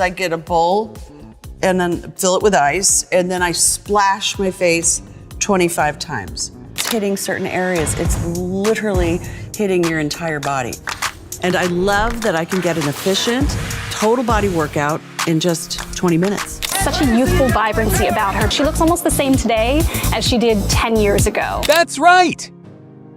I get a bowl and then fill it with ice, and then I splash my face 25 times. It's hitting certain areas. It's literally hitting your entire body. And I love that I can get an efficient, total body workout in just 20 minutes. Such a youthful vibrancy about her. She looks almost the same today as she did 10 years ago. That's right!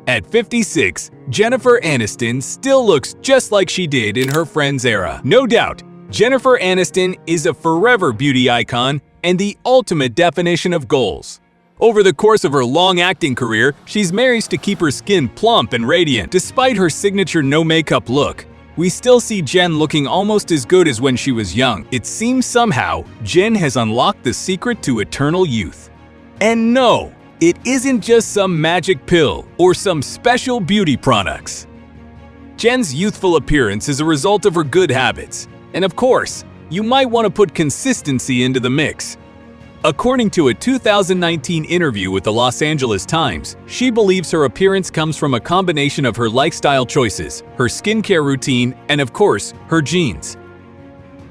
At 56, Jennifer Aniston still looks just like she did in her Friends era. No doubt, Jennifer Aniston is a forever beauty icon and the ultimate definition of goals. Over the course of her long acting career, she's managed to keep her skin plump and radiant. Despite her signature no-makeup look, we still see Jen looking almost as good as when she was young. It seems somehow Jen has unlocked the secret to eternal youth. And no, it isn't just some magic pill or some special beauty products. Jen's youthful appearance is a result of her good habits. And of course, you might want to put consistency into the mix. According to a 2019 interview with the Los Angeles Times, she believes her appearance comes from a combination of her lifestyle choices, her skincare routine, and of course, her genes.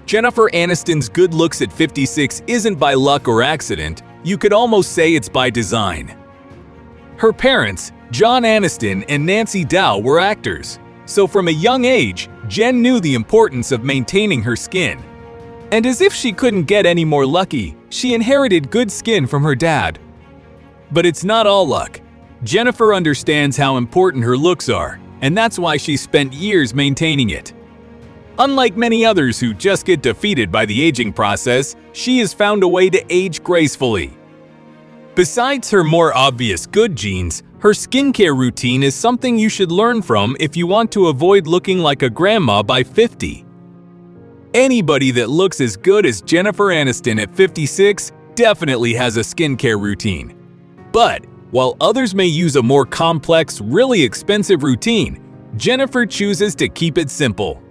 Jennifer Aniston's good looks at 56 isn't by luck or accident, you could almost say it's by design. Her parents, John Aniston and Nancy Dow, were actors, so from a young age, Jen knew the importance of maintaining her skin. And as if she couldn't get any more lucky, she inherited good skin from her dad. But it's not all luck. Jennifer understands how important her looks are, and that's why she spent years maintaining it. Unlike many others who just get defeated by the aging process, she has found a way to age gracefully. Besides her more obvious good genes, her skincare routine is something you should learn from if you want to avoid looking like a grandma by 50. Anybody that looks as good as Jennifer Aniston at 56 definitely has a skincare routine. But while others may use a more complex, really expensive routine, Jennifer chooses to keep it simple.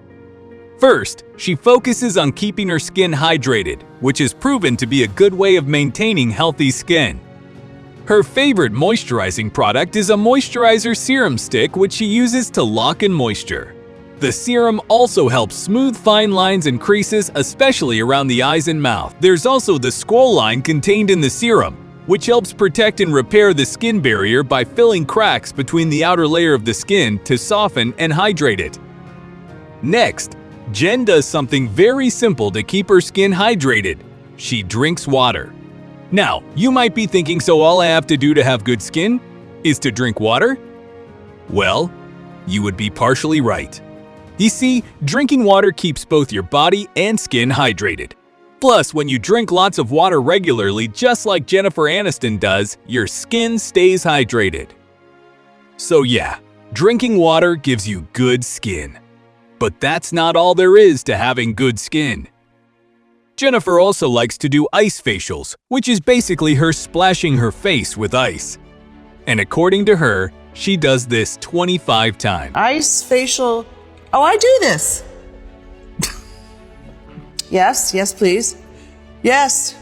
First, she focuses on keeping her skin hydrated, which is proven to be a good way of maintaining healthy skin. Her favorite moisturizing product is a moisturizer serum stick, which she uses to lock in moisture. The serum also helps smooth fine lines and creases, especially around the eyes and mouth. There's also the squalane contained in the serum, which helps protect and repair the skin barrier by filling cracks between the outer layer of the skin to soften and hydrate it. Next, Jen does something very simple to keep her skin hydrated. She drinks water. Now, you might be thinking, so all I have to do to have good skin is to drink water? Well, you would be partially right. You see, drinking water keeps both your body and skin hydrated. Plus, when you drink lots of water regularly, just like Jennifer Aniston does, your skin stays hydrated. So yeah, drinking water gives you good skin. But that's not all there is to having good skin. Jennifer also likes to do ice facials, which is basically her splashing her face with ice. And according to her, she does this 25 times. Ice facial. Oh, I do this. Yes, please. Yes.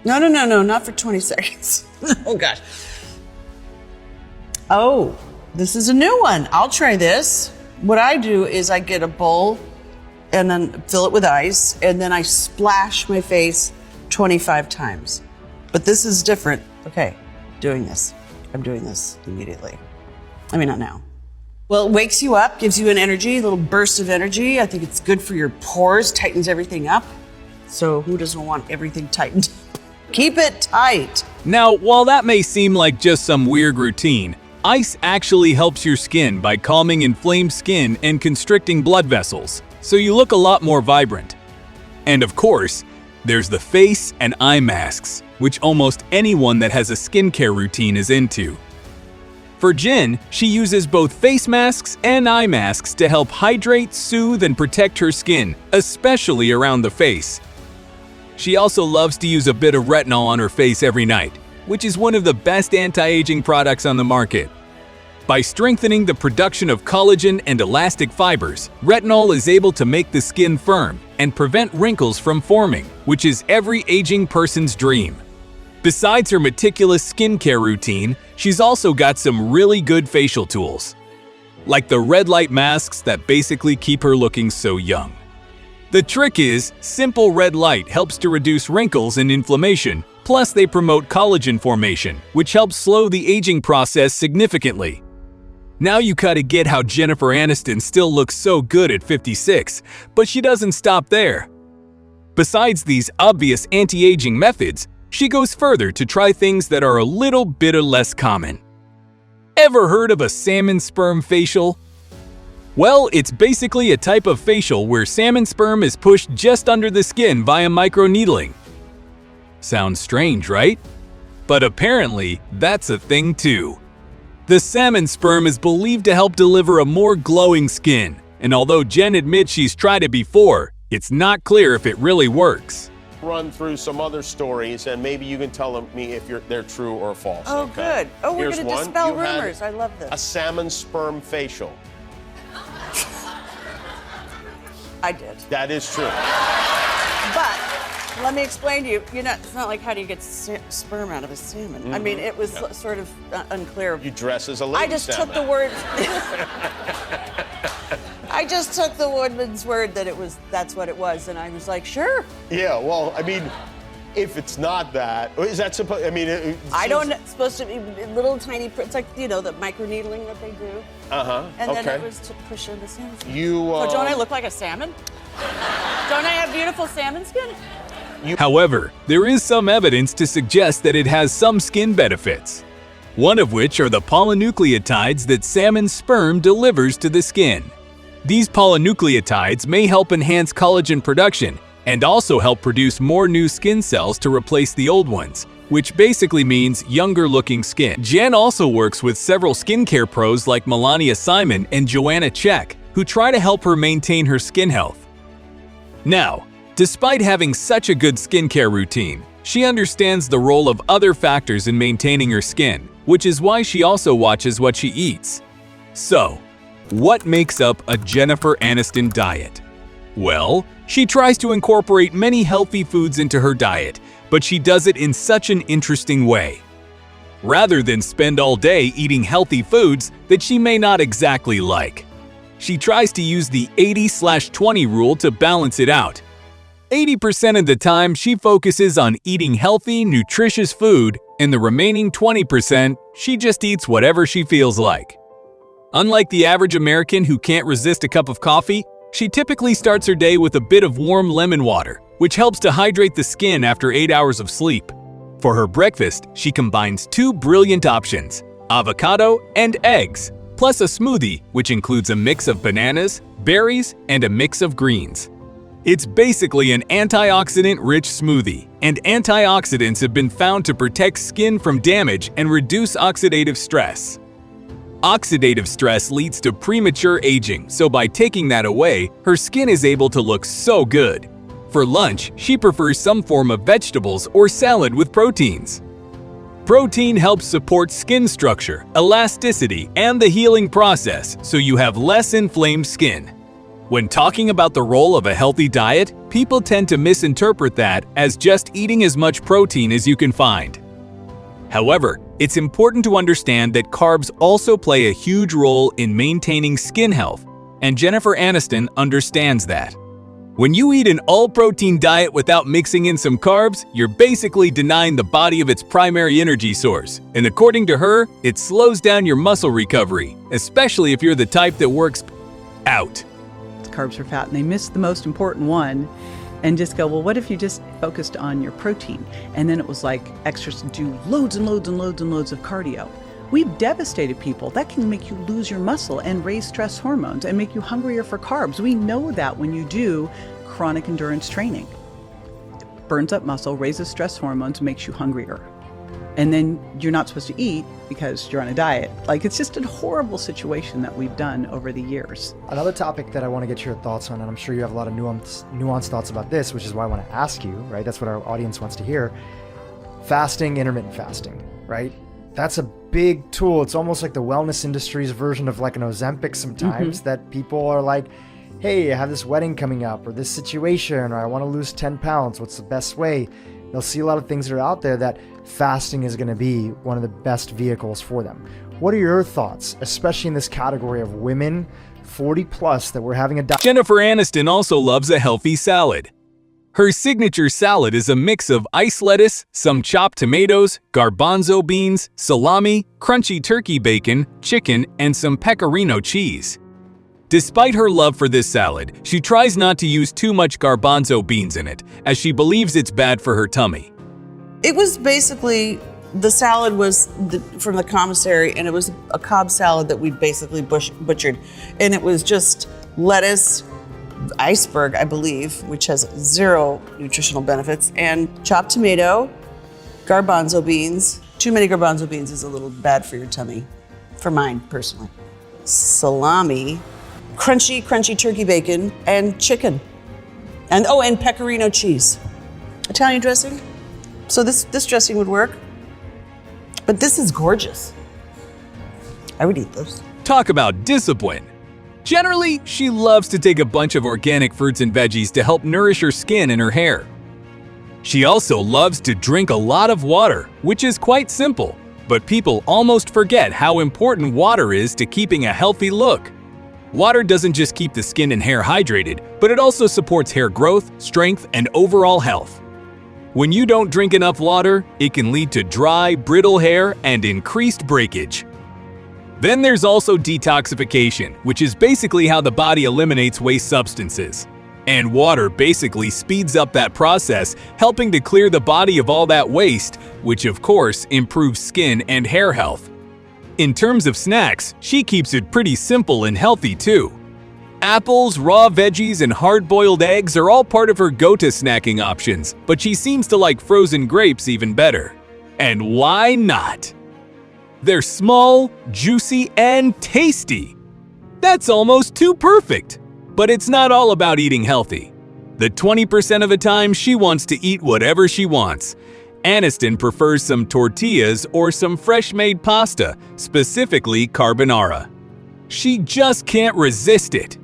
No, not for 20 seconds. Oh, gosh. Oh, this is a new one. I'll try this. What I do is I get a bowl and then fill it with ice, and then I splash my face 25 times. But this is different. Okay, doing this. I'm doing this immediately. I mean, not now. Well, it wakes you up, gives you an energy, a little burst of energy. I think it's good for your pores, tightens everything up. So who doesn't want everything tightened? Keep it tight. Now, while that may seem like just some weird routine, ice actually helps your skin by calming inflamed skin and constricting blood vessels, so you look a lot more vibrant. And of course, there's the face and eye masks, which almost anyone that has a skincare routine is into. For Jen, she uses both face masks and eye masks to help hydrate, soothe, and protect her skin, especially around the face. She also loves to use a bit of retinol on her face every night, which is one of the best anti-aging products on the market. By strengthening the production of collagen and elastic fibers, retinol is able to make the skin firm and prevent wrinkles from forming, which is every aging person's dream. Besides her meticulous skincare routine, she's also got some really good facial tools, like the red light masks that basically keep her looking so young. The trick is, simple red light helps to reduce wrinkles and inflammation, plus they promote collagen formation, which helps slow the aging process significantly. Now you gotta get how Jennifer Aniston still looks so good at 56, but she doesn't stop there. Besides these obvious anti-aging methods, she goes further to try things that are a little bit less common. Ever heard of a salmon sperm facial? Well, it's basically a type of facial where salmon sperm is pushed just under the skin via microneedling. Sounds strange, right? But apparently, that's a thing too. The salmon sperm is believed to help deliver a more glowing skin, and although Jen admits she's tried it before, it's not clear if it really works. Run through some other stories, and maybe you can tell me if they're true or false. Oh, okay? good. Oh, we're Here's going to one. dispel You had rumors. I love a this. salmon sperm facial. I did. That is true. But let me explain to you. It's not like how do you get sperm out of a salmon? I mean, it was sort of unclear. You dress as a lady I just salmon. took the word. I just took the woman's word that that's what it was, and I was like, sure. Yeah, well, I mean, if it's not that, is that supposed? I mean, I don't know. It's supposed to be little tiny. It's like the microneedling that they do. And then it was to push in the salmon. So don't I look like a salmon? Don't I have beautiful salmon skin? However, there is some evidence to suggest that it has some skin benefits. One of which are the polynucleotides that salmon sperm delivers to the skin. These polynucleotides may help enhance collagen production and also help produce more new skin cells to replace the old ones, which basically means younger-looking skin. Jen also works with several skincare pros like Melania Simon and Joanna Czech, who try to help her maintain her skin health. Now, despite having such a good skincare routine, she understands the role of other factors in maintaining her skin, which is why she also watches what she eats. So, what makes up a Jennifer Aniston diet? Well, she tries to incorporate many healthy foods into her diet, but she does it in such an interesting way. Rather than spend all day eating healthy foods that she may not exactly like, she tries to use the 80/20 rule to balance it out. 80% of the time, she focuses on eating healthy, nutritious food, and the remaining 20%, she just eats whatever she feels like. Unlike the average American who can't resist a cup of coffee, she typically starts her day with a bit of warm lemon water, which helps to hydrate the skin after 8 hours of sleep. For her breakfast, she combines two brilliant options: avocado and eggs, plus a smoothie, which includes a mix of bananas, berries, and a mix of greens. It's basically an antioxidant-rich smoothie, and antioxidants have been found to protect skin from damage and reduce oxidative stress. Oxidative stress leads to premature aging, so by taking that away, her skin is able to look so good. For lunch, she prefers some form of vegetables or salad with proteins. Protein helps support skin structure, elasticity, and the healing process, so you have less inflamed skin. When talking about the role of a healthy diet, people tend to misinterpret that as just eating as much protein as you can find. However, it's important to understand that carbs also play a huge role in maintaining skin health, and Jennifer Aniston understands that. When you eat an all-protein diet without mixing in some carbs, you're basically denying the body of its primary energy source, and according to her, it slows down your muscle recovery, especially if you're the type that works out. Carbs are fat, and they miss the most important one and just go, well, what if you just focused on your protein? And then it was like extras do loads and loads and loads and loads of cardio. We've devastated people. That can make you lose your muscle and raise stress hormones and make you hungrier for carbs. We know that when you do chronic endurance training. It burns up muscle, raises stress hormones, makes you hungrier. And then you're not supposed to eat because you're on a diet. Like, it's just a horrible situation that we've done over the years. Another topic that I want to get your thoughts on, and I'm sure you have a lot of nuanced thoughts about this, which is why I want to ask you, right? That's what our audience wants to hear. Fasting, intermittent fasting, right? That's a big tool. It's almost like the wellness industry's version of like an Ozempic sometimes, that people are like, hey, I have this wedding coming up, or this situation, or I want to lose 10 pounds. What's the best way? They'll see a lot of things that are out there that fasting is going to be one of the best vehicles for them. What are your thoughts, especially in this category of women 40 plus that we're having a diet. Jennifer Aniston also loves a healthy salad. Her signature salad is a mix of ice lettuce, some chopped tomatoes, garbanzo beans, salami, crunchy turkey bacon, chicken, and some pecorino cheese. Despite her love for this salad, she tries not to use too much garbanzo beans in it, as she believes it's bad for her tummy. It was basically, the salad was from the commissary, and it was a Cobb salad that we basically butchered. And it was just lettuce, iceberg, I believe, which has 0 nutritional benefits, and chopped tomato, garbanzo beans. Too many garbanzo beans is a little bad for your tummy, for mine personally. Salami, crunchy turkey bacon, and chicken. And pecorino cheese. Italian dressing. So this dressing would work. But this is gorgeous. I would eat this. Talk about discipline. Generally, she loves to take a bunch of organic fruits and veggies to help nourish her skin and her hair. She also loves to drink a lot of water, which is quite simple, but people almost forget how important water is to keeping a healthy look. Water doesn't just keep the skin and hair hydrated, but it also supports hair growth, strength, and overall health. When you don't drink enough water, it can lead to dry, brittle hair and increased breakage. Then there's also detoxification, which is basically how the body eliminates waste substances. And water basically speeds up that process, helping to clear the body of all that waste, which of course improves skin and hair health. In terms of snacks, she keeps it pretty simple and healthy too. Apples, raw veggies, and hard-boiled eggs are all part of her go-to snacking options, but she seems to like frozen grapes even better. And why not? They're small, juicy, and tasty. That's almost too perfect. But it's not all about eating healthy. The 20% of the time she wants to eat whatever she wants. Aniston prefers some tortillas or some fresh-made pasta, specifically carbonara. She just can't resist it.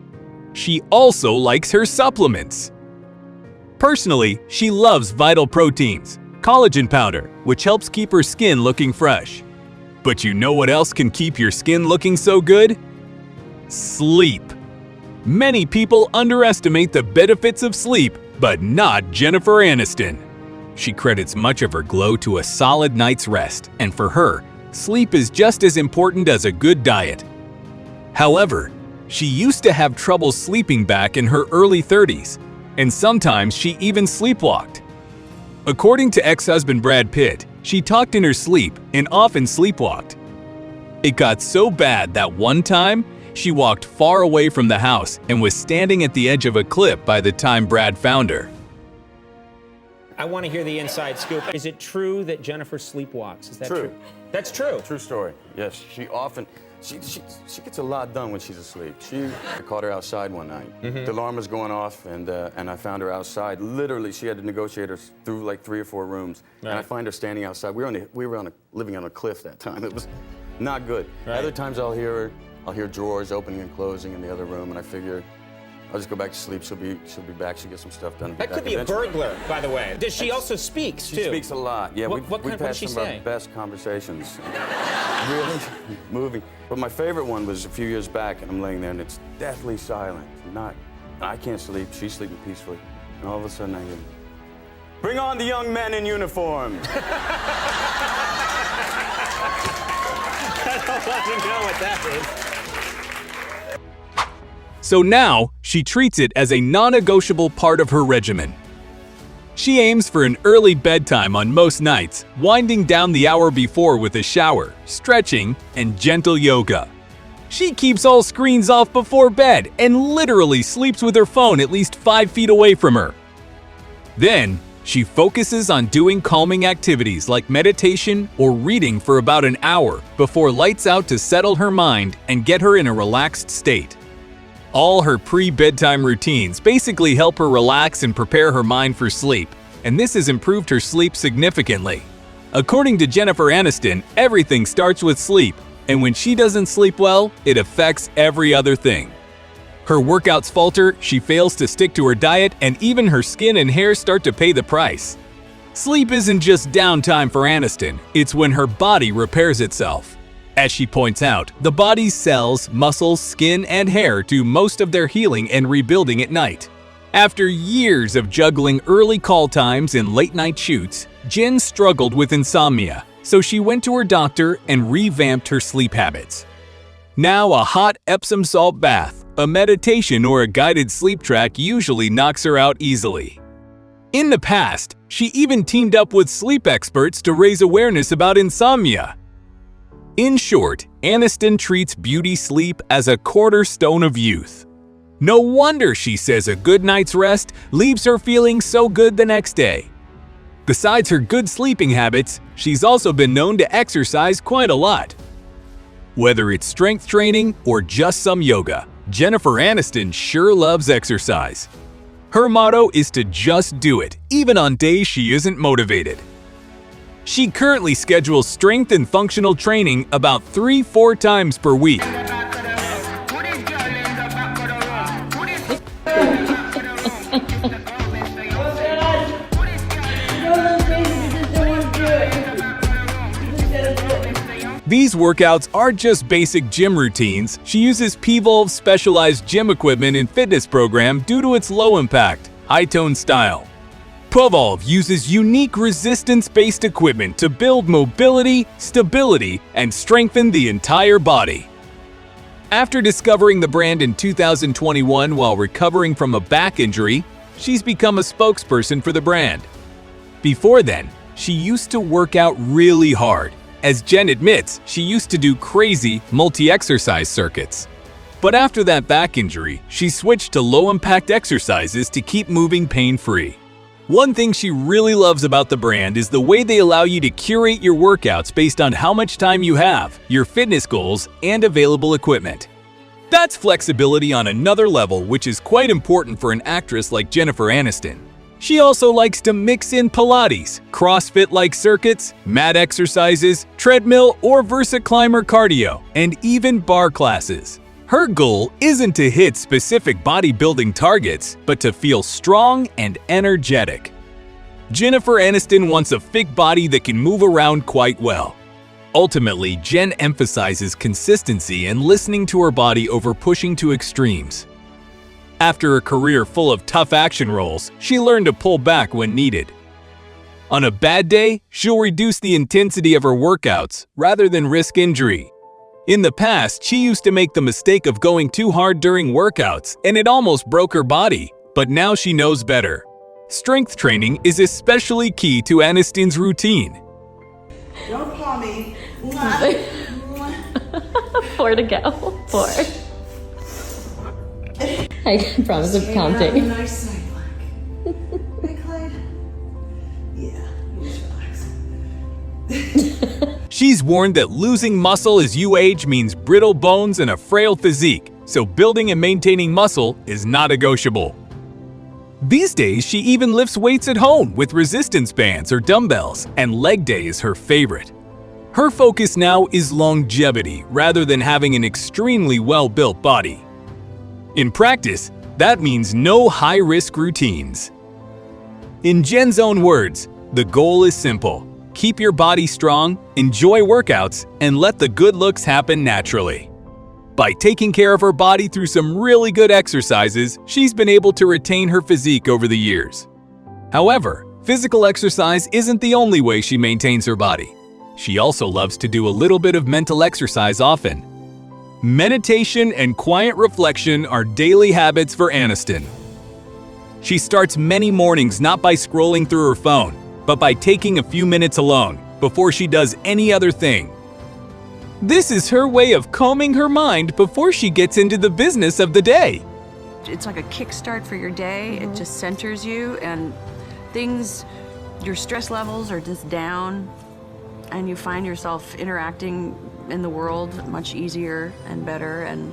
She also likes her supplements. Personally, she loves Vital Proteins, collagen powder, which helps keep her skin looking fresh. But you know what else can keep your skin looking so good? Sleep. Many people underestimate the benefits of sleep, but not Jennifer Aniston. She credits much of her glow to a solid night's rest, and for her, sleep is just as important as a good diet. However, she used to have trouble sleeping back in her early 30s, and sometimes she even sleepwalked. According to ex-husband Brad Pitt, she talked in her sleep and often sleepwalked. It got so bad that one time, she walked far away from the house and was standing at the edge of a cliff by the time Brad found her. I want to hear the inside scoop. Is it true that Jennifer sleepwalks? Is that true? That's true. True story. Yes, she often, she gets a lot done when she's asleep. I caught her outside one night. The alarm was going off, and I found her outside. Literally, she had to negotiate her through like 3 or 4 rooms, and I find her standing outside. We were living on a cliff that time. It was not good. Right. Other times I'll hear drawers opening and closing in the other room, and I figure I'll just go back to sleep. She'll be back. She'll get some stuff done. That could be a burglar, by the way. Does she also speak, too? She speaks a lot. Yeah, we've had some of our best conversations. Really moving. But my favorite one was a few years back, and I'm laying there, and it's deathly silent. I can't sleep. She's sleeping peacefully. And all of a sudden I hear, "Bring on the young men in uniform." I don't want to know what that is. So now, she treats it as a non-negotiable part of her regimen. She aims for an early bedtime on most nights, winding down the hour before with a shower, stretching, and gentle yoga. She keeps all screens off before bed and literally sleeps with her phone at least 5 feet away from her. Then, she focuses on doing calming activities like meditation or reading for about an hour before lights out to settle her mind and get her in a relaxed state. All her pre-bedtime routines basically help her relax and prepare her mind for sleep, and this has improved her sleep significantly. According to Jennifer Aniston, everything starts with sleep, and when she doesn't sleep well, it affects every other thing. Her workouts falter, she fails to stick to her diet, and even her skin and hair start to pay the price. Sleep isn't just downtime for Aniston, it's when her body repairs itself. As she points out, the body's cells, muscles, skin, and hair do most of their healing and rebuilding at night. After years of juggling early call times and late-night shoots, Jen struggled with insomnia, so she went to her doctor and revamped her sleep habits. Now a hot Epsom salt bath, a meditation, or a guided sleep track usually knocks her out easily. In the past, she even teamed up with sleep experts to raise awareness about insomnia. In short, Aniston treats beauty sleep as a cornerstone of youth. No wonder she says a good night's rest leaves her feeling so good the next day. Besides her good sleeping habits, she's also been known to exercise quite a lot. Whether it's strength training or just some yoga, Jennifer Aniston sure loves exercise. Her motto is to just do it, even on days she isn't motivated. She currently schedules strength and functional training about 3-4 times per week. These workouts aren't just basic gym routines. She uses P-Volve's specialized gym equipment and fitness program due to its low-impact, high-tone style. P-Volve uses unique resistance-based equipment to build mobility, stability, and strengthen the entire body. After discovering the brand in 2021 while recovering from a back injury, she's become a spokesperson for the brand. Before then, she used to work out really hard. As Jen admits, she used to do crazy multi-exercise circuits. But after that back injury, she switched to low-impact exercises to keep moving pain-free. One thing she really loves about the brand is the way they allow you to curate your workouts based on how much time you have, your fitness goals, and available equipment. That's flexibility on another level, which is quite important for an actress like Jennifer Aniston. She also likes to mix in Pilates, CrossFit-like circuits, mat exercises, treadmill or VersaClimber cardio, and even bar classes. Her goal isn't to hit specific bodybuilding targets, but to feel strong and energetic. Jennifer Aniston wants a fit body that can move around quite well. Ultimately, Jen emphasizes consistency and listening to her body over pushing to extremes. After a career full of tough action roles, she learned to pull back when needed. On a bad day, she'll reduce the intensity of her workouts rather than risk injury. In the past, she used to make the mistake of going too hard during workouts, and it almost broke her body, but now she knows better. Strength training is especially key to Aniston's routine. Don't paw me. 4 to go. 4. I promise I'm counting. Nice side black. Hey, Clyde. Yeah, just relax. She's warned that losing muscle as you age means brittle bones and a frail physique, so building and maintaining muscle is not negotiable. These days, she even lifts weights at home with resistance bands or dumbbells, and leg day is her favorite. Her focus now is longevity rather than having an extremely well-built body. In practice, that means no high-risk routines. In Jen's own words, the goal is simple. Keep your body strong, enjoy workouts, and let the good looks happen naturally. By taking care of her body through some really good exercises, she's been able to retain her physique over the years. However, physical exercise isn't the only way she maintains her body. She also loves to do a little bit of mental exercise often. Meditation and quiet reflection are daily habits for Aniston. She starts many mornings not by scrolling through her phone, but by taking a few minutes alone before she does any other thing. This is her way of calming her mind before she gets into the business of the day. It's like a kickstart for your day. It just centers you, and your stress levels are just down, and you find yourself interacting in the world much easier and better, and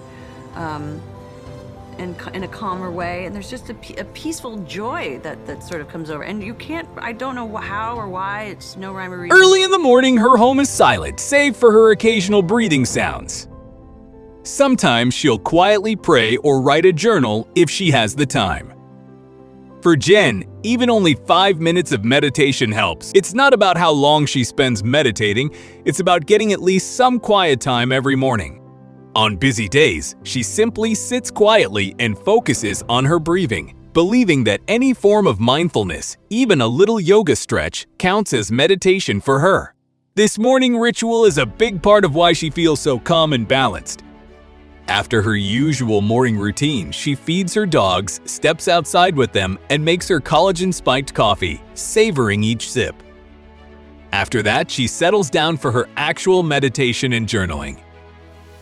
in a calmer way. And there's just a peaceful joy that sort of comes over. And I don't know how or why, it's no rhyme or reason. Early in the morning, her home is silent, save for her occasional breathing sounds. Sometimes she'll quietly pray or write a journal if she has the time. For Jen, even only 5 minutes of meditation helps. It's not about how long she spends meditating, it's about getting at least some quiet time every morning. On busy days, she simply sits quietly and focuses on her breathing, believing that any form of mindfulness, even a little yoga stretch, counts as meditation for her. This morning ritual is a big part of why she feels so calm and balanced. After her usual morning routine, she feeds her dogs, steps outside with them, and makes her collagen-spiked coffee, savoring each sip. After that, she settles down for her actual meditation and journaling.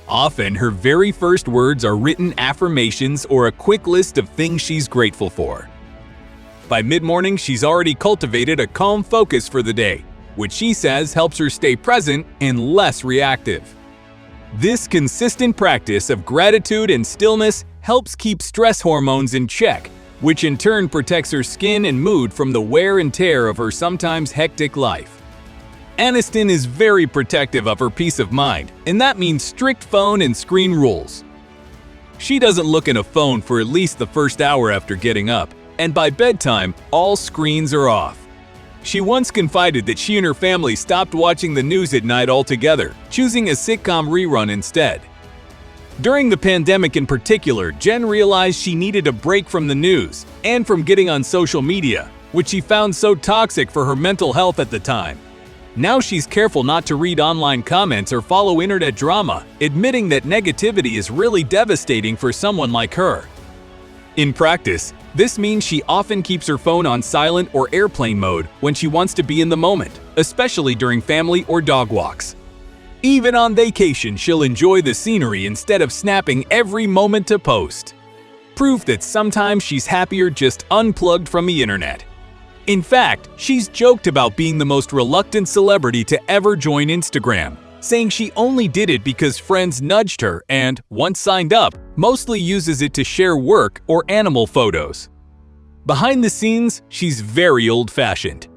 Often, her very first words are written affirmations or a quick list of things she's grateful for. By mid-morning, she's already cultivated a calm focus for the day, which she says helps her stay present and less reactive. This consistent practice of gratitude and stillness helps keep stress hormones in check, which in turn protects her skin and mood from the wear and tear of her sometimes hectic life. Aniston is very protective of her peace of mind, and that means strict phone and screen rules. She doesn't look at a phone for at least the first hour after getting up, and by bedtime, all screens are off. She once confided that she and her family stopped watching the news at night altogether, choosing a sitcom rerun instead. During the pandemic in particular, Jen realized she needed a break from the news and from getting on social media, which she found so toxic for her mental health at the time. Now she's careful not to read online comments or follow internet drama, admitting that negativity is really devastating for someone like her. In practice, this means she often keeps her phone on silent or airplane mode when she wants to be in the moment, especially during family or dog walks. Even on vacation, she'll enjoy the scenery instead of snapping every moment to post. Proof that sometimes she's happier just unplugged from the internet. In fact, she's joked about being the most reluctant celebrity to ever join Instagram, saying she only did it because friends nudged her and, once signed up, mostly uses it to share work or animal photos. Behind the scenes, she's very old-fashioned.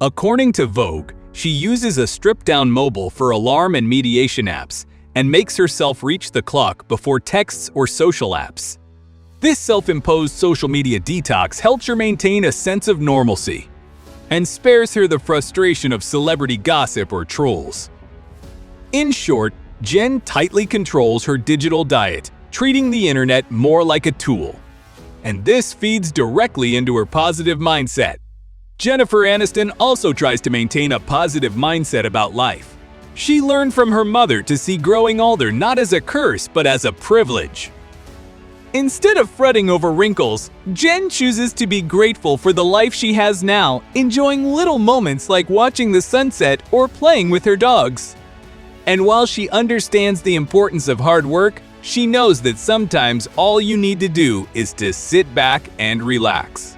According to Vogue, she uses a stripped-down mobile for alarm and mediation apps and makes herself reach the clock before texts or social apps. This self-imposed social media detox helps her maintain a sense of normalcy and spares her the frustration of celebrity gossip or trolls. In short, Jen tightly controls her digital diet, treating the internet more like a tool. And this feeds directly into her positive mindset. Jennifer Aniston also tries to maintain a positive mindset about life. She learned from her mother to see growing older not as a curse but as a privilege. Instead of fretting over wrinkles, Jen chooses to be grateful for the life she has now, enjoying little moments like watching the sunset or playing with her dogs. And while she understands the importance of hard work, she knows that sometimes all you need to do is to sit back and relax.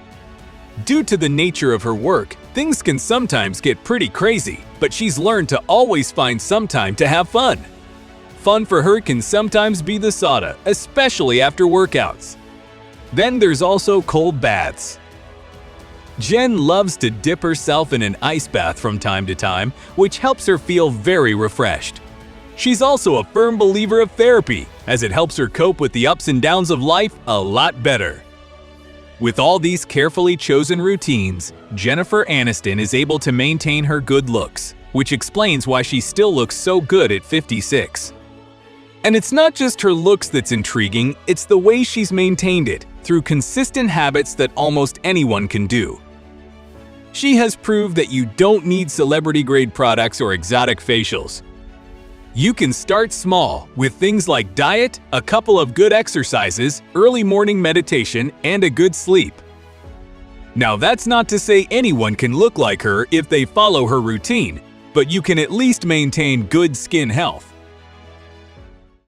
Due to the nature of her work, things can sometimes get pretty crazy, but she's learned to always find some time to have fun. Fun for her can sometimes be the sauna, especially after workouts. Then there's also cold baths. Jen loves to dip herself in an ice bath from time to time, which helps her feel very refreshed. She's also a firm believer of therapy, as it helps her cope with the ups and downs of life a lot better. With all these carefully chosen routines, Jennifer Aniston is able to maintain her good looks, which explains why she still looks so good at 56. And it's not just her looks that's intriguing, it's the way she's maintained it, through consistent habits that almost anyone can do. She has proved that you don't need celebrity-grade products or exotic facials. You can start small with things like diet, a couple of good exercises, early morning meditation, and a good sleep. Now that's not to say anyone can look like her if they follow her routine, but you can at least maintain good skin health.